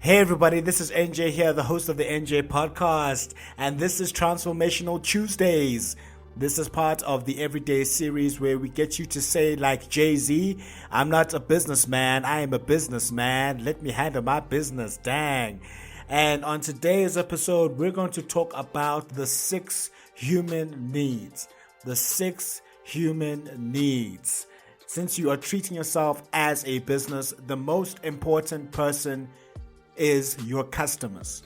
Hey everybody, this is NJ here, the host of the NJ podcast, and this is Transformational Choosedays. This is part of the Everyday series where we get you to say, like Jay-Z, I'm not a businessman, I am a businessman. Let me handle my business, dang. And on today's episode, we're going to talk about the 6 human needs. The 6 human needs. Since you are treating yourself as a business, the most important person is your customers.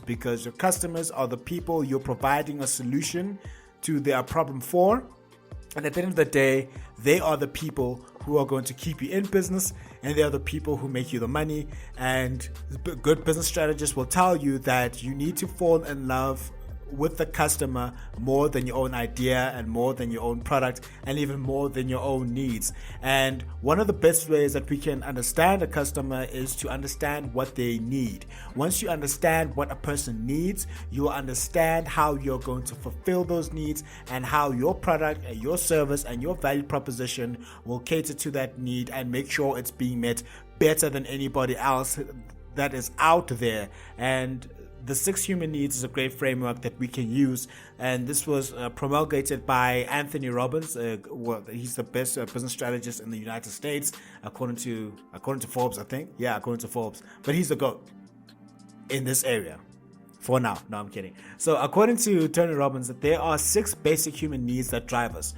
Because your customers are the people you're providing a solution to their problem for. And at the end of the day, they are the people who are going to keep you in business, and they are the people who make you the money. And good business strategists will tell you that you need to fall in love with the customer more than your own idea, and more than your own product, and even more than your own needs. And one of the best ways that we can understand a customer is to understand what they need. Once you understand what a person needs, you will understand how you're going to fulfill those needs, and how your product and your service and your value proposition will cater to that need and make sure it's being met better than anybody else that is out there. And the 6 human needs is a great framework that we can use, and this was promulgated by Anthony Robbins. He's the best business strategist in the United States, according to Forbes, I think. Yeah, according to Forbes. But he's the GOAT in this area for now. No, I'm kidding. So according to Tony Robbins, there are 6 basic human needs that drive us.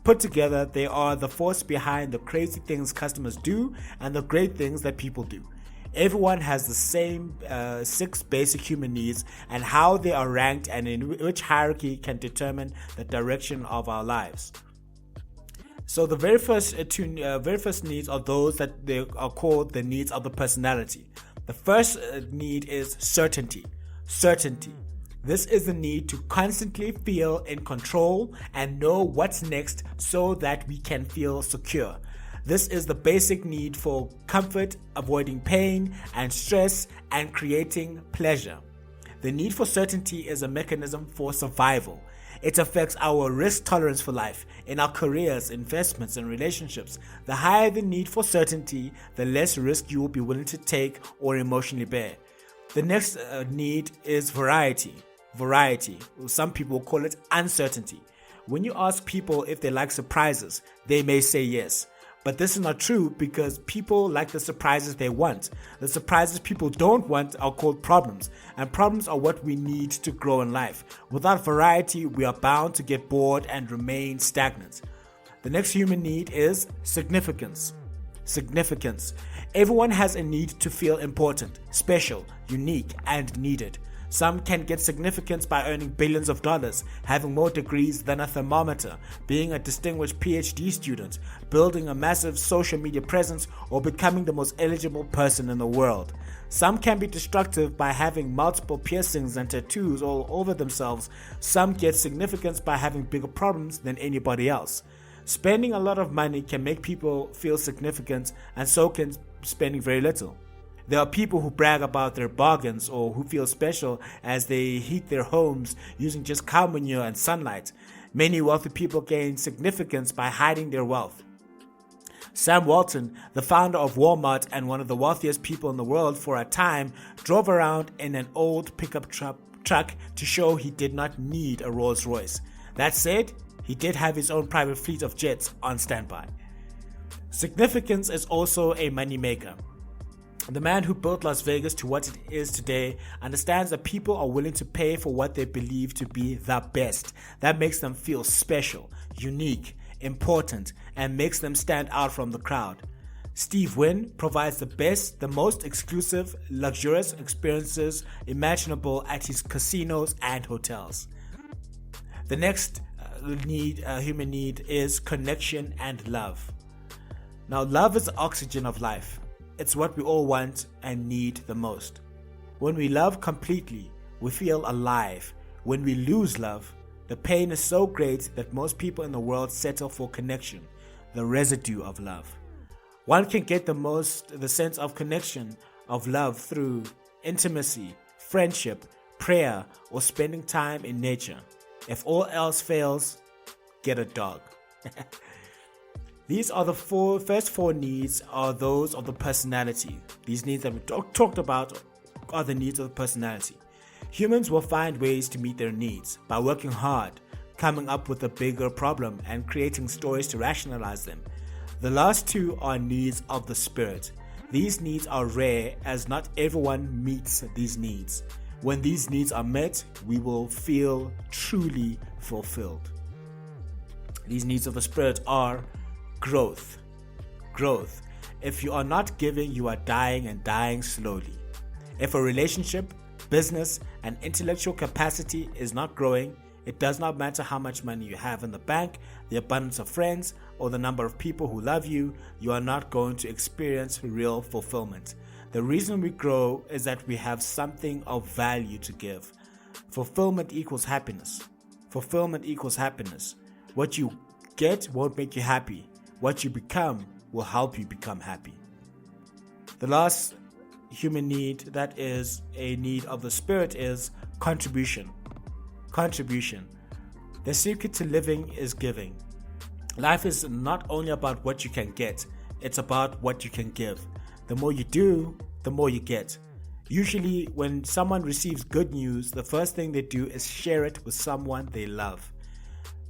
Put together, they are the force behind the crazy things customers do and the great things that people do. Everyone has the same 6 basic human needs, and how they are ranked and in which hierarchy can determine the direction of our lives. So the very first needs are those that they are called the needs of the personality. The first need is certainty. Certainty. This is the need to constantly feel in control and know what's next so that we can feel secure. This is the basic need for comfort, avoiding pain and stress, and creating pleasure. The need for certainty is a mechanism for survival. It affects our risk tolerance for life, in our careers, investments, and relationships. The higher the need for certainty, the less risk you will be willing to take or emotionally bear. The next need is variety. Variety. Some people call it uncertainty. When you ask people if they like surprises, they may say yes. But this is not true, because people like the surprises they want. The surprises people don't want are called problems, and problems are what we need to grow in life. Without variety, we are bound to get bored and remain stagnant. The next human need is significance. Significance. Everyone has a need to feel important, special, unique, and needed. Some can get significance by earning billions of dollars, having more degrees than a thermometer, being a distinguished PhD student, building a massive social media presence, or becoming the most eligible person in the world. Some can be destructive by having multiple piercings and tattoos all over themselves. Some get significance by having bigger problems than anybody else. Spending a lot of money can make people feel significant, and so can spending very little. There are people who brag about their bargains, or who feel special as they heat their homes using just cow manure and sunlight. Many wealthy people gain significance by hiding their wealth. Sam Walton, the founder of Walmart and one of the wealthiest people in the world for a time, drove around in an old pickup truck to show he did not need a Rolls Royce. That said, he did have his own private fleet of jets on standby. Significance is also a moneymaker. The man who built Las Vegas to what it is today understands that people are willing to pay for what they believe to be the best. That makes them feel special, unique, important, and makes them stand out from the crowd. Steve Wynn provides the most exclusive, luxurious experiences imaginable at his casinos and hotels. The next human need is connection and love. Now, love is the oxygen of life. It's what we all want and need the most. When we love completely, we feel alive. When we lose love, the pain is so great that most people in the world settle for connection, the residue of love. One can get the sense of connection, of love, through intimacy, friendship, prayer, or spending time in nature. If all else fails, get a dog. These are the first four needs are those of the personality. These needs that we talked about are the needs of the personality. Humans will find ways to meet their needs by working hard, coming up with a bigger problem, and creating stories to rationalize them. The last two are needs of the spirit. These needs are rare as not everyone meets these needs. When these needs are met, we will feel truly fulfilled. These needs of the spirit are growth. Growth. If you are not giving, you are dying and dying slowly. If a relationship, business, and intellectual capacity is not growing, it does not matter how much money you have in the bank, the abundance of friends, or the number of people who love you, you are not going to experience real fulfillment. The reason we grow is that we have something of value to give. Fulfillment equals happiness. Fulfillment equals happiness. What you get won't make you happy. What you become will help you become happy. The last human need that is a need of the spirit is contribution. Contribution. The secret to living is giving. Life is not only about what you can get, it's about what you can give. The more you do, the more you get. Usually, when someone receives good news, the first thing they do is share it with someone they love.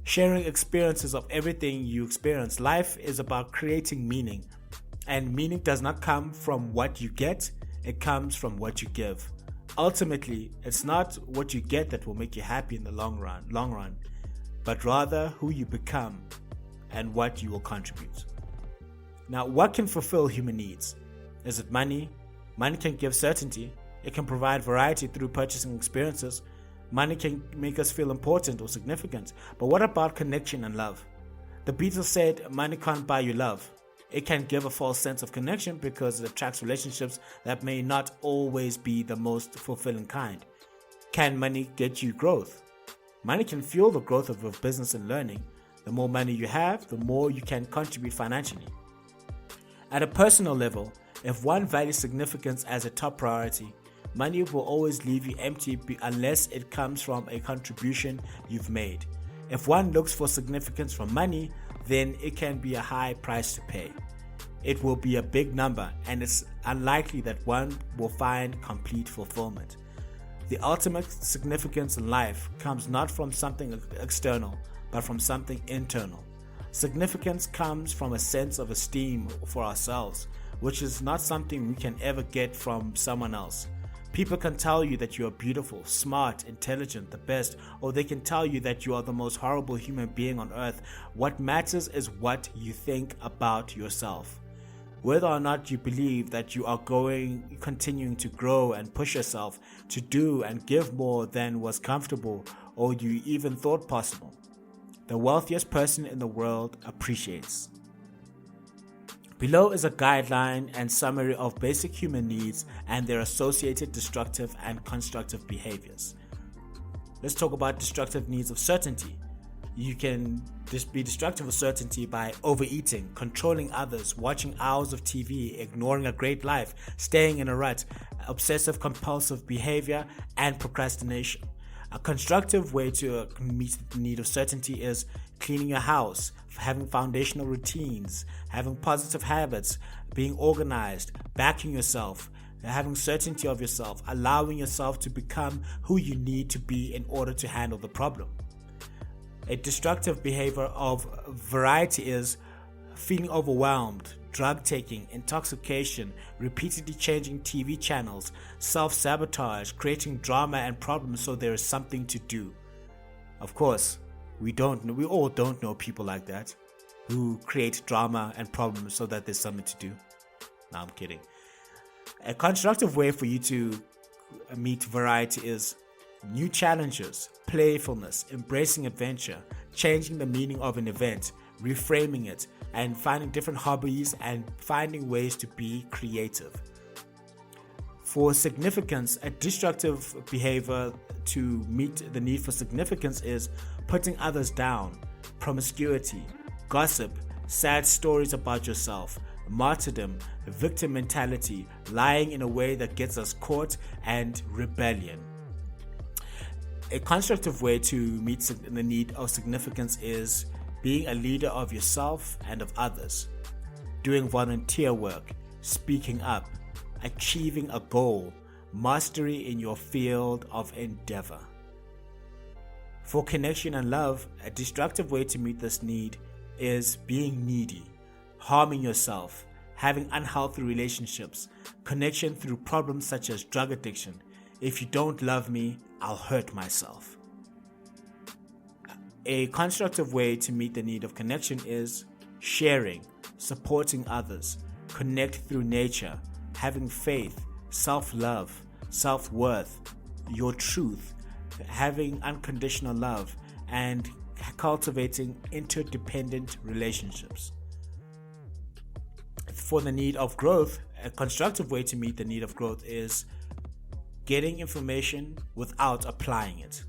Sharing experiences of everything you experience. Life is about creating meaning, and meaning does not come from what you get, it comes from what you give. Ultimately, it's not what you get that will make you happy in the long run, but rather who you become and what you will contribute. Now, what can fulfill human needs? Is it money? Money can give certainty. It can provide variety through purchasing experiences. Money can make us feel important or significant. But what about connection and love? The Beatles said money can't buy you love. It can give a false sense of connection because it attracts relationships that may not always be the most fulfilling kind. Can money get you growth? Money can fuel the growth of your business and learning. The more money you have, the more you can contribute financially. At a personal level, if one values significance as a top priority, money will always leave you empty unless it comes from a contribution you've made. If one looks for significance from money, then it can be a high price to pay. It will be a big number, and it's unlikely that one will find complete fulfillment. The ultimate significance in life comes not from something external, but from something internal. Significance comes from a sense of esteem for ourselves, which is not something we can ever get from someone else. People can tell you that you are beautiful, smart, intelligent, the best, or they can tell you that you are the most horrible human being on earth. What matters is what you think about yourself. Whether or not you believe that you are continuing to grow and push yourself to do and give more than was comfortable or you even thought possible. The wealthiest person in the world appreciates. Below is a guideline and summary of basic human needs and their associated destructive and constructive behaviors. Let's talk about destructive needs of certainty. You can be destructive of certainty by overeating, controlling others, watching hours of TV, ignoring a great life, staying in a rut, obsessive compulsive behavior, and procrastination. A constructive way to meet the need of certainty is cleaning your house, having foundational routines, having positive habits, being organized, backing yourself, having certainty of yourself, allowing yourself to become who you need to be in order to handle the problem. A destructive behavior of variety is feeling overwhelmed, drug taking, intoxication, repeatedly changing TV channels, self-sabotage, creating drama and problems so there is something to do. Of course, we all don't know people like that who create drama and problems so that there's something to do. No, I'm kidding. A constructive way for you to meet variety is new challenges, playfulness, embracing adventure, changing the meaning of an event, reframing it, and finding different hobbies and finding ways to be creative. For significance, a destructive behavior to meet the need for significance is putting others down, promiscuity, gossip, sad stories about yourself, martyrdom, victim mentality, lying in a way that gets us caught, and rebellion. A constructive way to meet the need of significance is being a leader of yourself and of others, doing volunteer work, speaking up, achieving a goal, mastery in your field of endeavor. For connection and love, a destructive way to meet this need is being needy, harming yourself, having unhealthy relationships, connection through problems such as drug addiction. If you don't love me, I'll hurt myself. A constructive way to meet the need of connection is sharing, supporting others, connect through nature, having faith, self-love, self-worth, your truth, having unconditional love, and cultivating interdependent relationships. For the need of growth, a constructive way to meet the need of growth is getting information without applying it.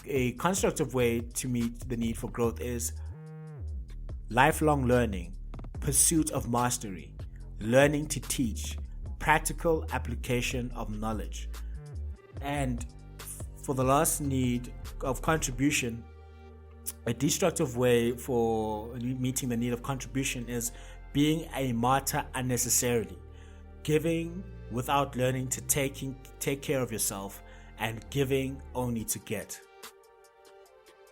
A constructive way to meet the need for growth is lifelong learning, pursuit of mastery, learning to teach, practical application of knowledge. And for the last need of contribution, a destructive way for meeting the need of contribution is being a martyr unnecessarily, giving without learning to take care of yourself, and giving only to get.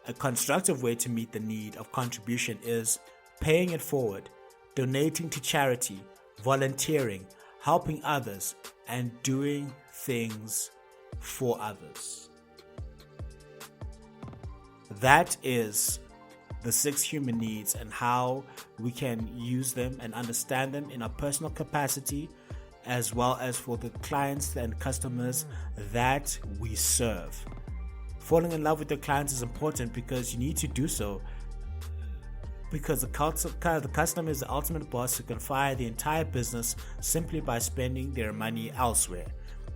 A constructive way to meet the need of contribution is paying it forward, donating to charity, volunteering, helping others, and doing things for others. That is the 6 human needs and how we can use them and understand them in our personal capacity, as well as for the clients and customers that we serve. Falling in love with your clients is important because you need to do so, because the customer is the ultimate boss who can fire the entire business simply by spending their money elsewhere.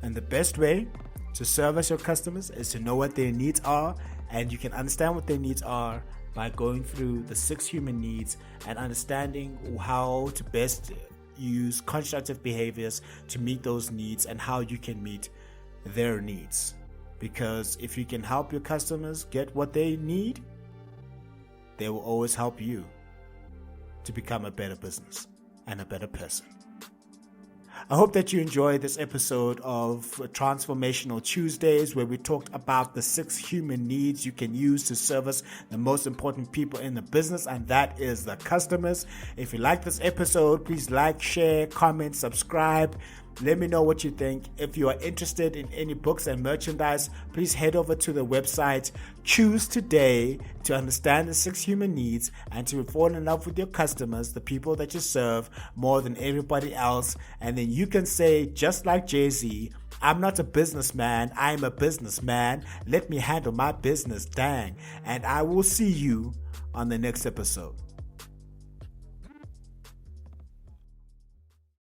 And the best way to service your customers is to know what their needs are, and you can understand what their needs are by going through the 6 human needs and understanding how to best use constructive behaviors to meet those needs and how you can meet their needs. Because if you can help your customers get what they need, they will always help you to become a better business and a better person. I hope that you enjoyed this episode of Transformational Tuesdays, where we talked about the 6 human needs you can use to service the most important people in the business, and that is the customers. If you like this episode, please like, share, comment, subscribe. Let me know what you think. If you are interested in any books and merchandise, please head over to the website Choosedays to understand the 6 human needs and to fall in love with your customers, the people that you serve, more than everybody else. And then you can say, just like Jay-Z, I'm not a businessman, I'm a businessman. Let me handle my business, dang. And I will see you on the next episode.